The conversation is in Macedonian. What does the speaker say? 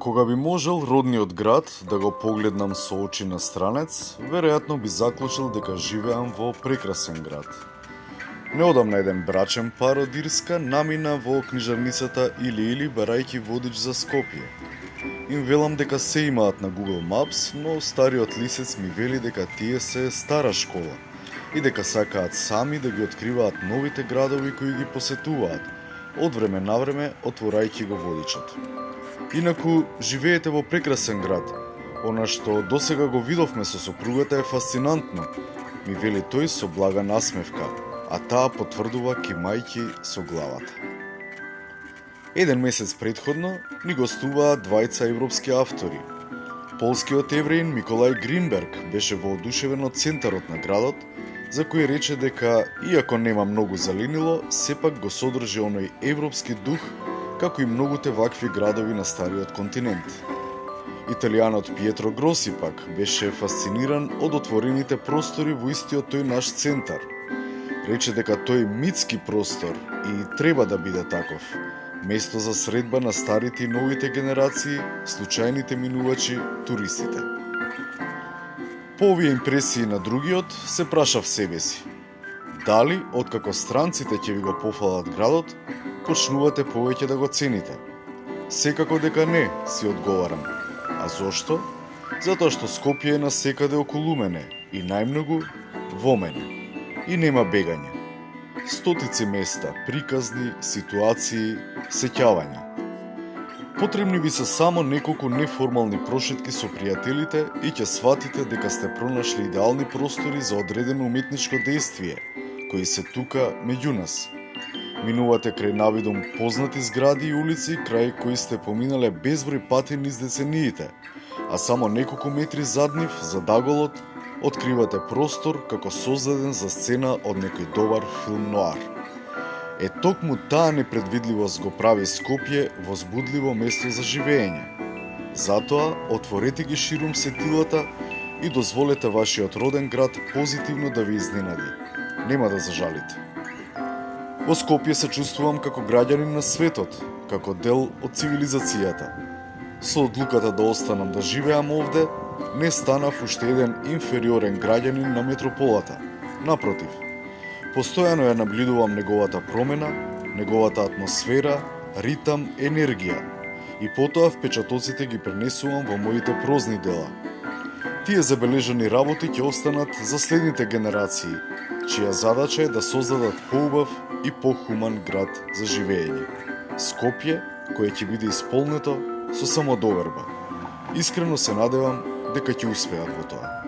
Кога би можел родниот град да го погледнам со очи на странец, веројатно би заклучил дека живеам во прекрасен град. Неодамна еден брачен пар од Ирска намина во книжарницата Или барајќи водич за Скопје. Им велам дека се имаат на Google Maps, но стариот лисец ми вели дека тие се стара школа и дека сакаат сами да ги откриваат новите градови кои ги посетуваат, од време на време отворајќи го водичот. Инаку, живеете во прекрасен град. Она што досега го видовме со сопругата е фасцинантно, ми вели тој со блага насмевка, а таа потврдува кимајќи со главата. Еден месец предходно ни гостуваа двајца европски автори. Полскиот евреин Миколај Гринберг беше воодушевен од центарот на градот, за кој рече дека, иако нема многу зеленило, сепак го содржи оној европски дух, како и многуте вакви градови на стариот континент. Италијанот Пиетро Гроси пак беше фасциниран од отворените простори во истиот тој наш центар. Рече дека тој митски простор и треба да биде таков, место за средба на старите и новите генерации, случајните минувачи, туристите. По овие импресии на другиот, се прашав себе си. Дали, откако странците ќе ви го пофалат градот, почнувате повеќе да го цените? Секако дека не, си одговарам. А зошто? Затоа што Скопје е насекаде околу мене и најмногу во мене. И нема бегање. Стотици места, приказни, ситуации, сеќавања. Потребни ви се само неколку неформални прошетки со пријателите и ќе сватите дека сте пронашли идеални простори за одредено уметничко действие, кои се тука меѓу нас. Минувате крај навидом познати згради и улици крај кои сте поминале безброј пати низ децениите, а само неколку метри зад нив, за даголот, откривате простор како создаден за сцена од некој добар филм ноар. Е токму таа непредвидливост го прави Скопје возбудливо место за живење. Затоа, отворете ги ширум сетилата и дозволете вашиот роден град позитивно да ви изненади. Нема да зажалите. Во Скопје се чувствувам како граѓанин на светот, како дел од цивилизацијата. Со одлуката да останам да живеам овде, не станав уште еден инфериорен граѓанин на метрополата. Напротив, постојано ја наблюдувам неговата промена, неговата атмосфера, ритам, енергија и потоа впечатоците ги пренесувам во моите прозни дела. Тие забележани работи ќе останат за следните генерации, чија задача е да создадат поубав и похуман град за живење. Скопје, кое ќе биде исполнето со самодоверба. Искрено се надевам дека ќе успеат во тоа.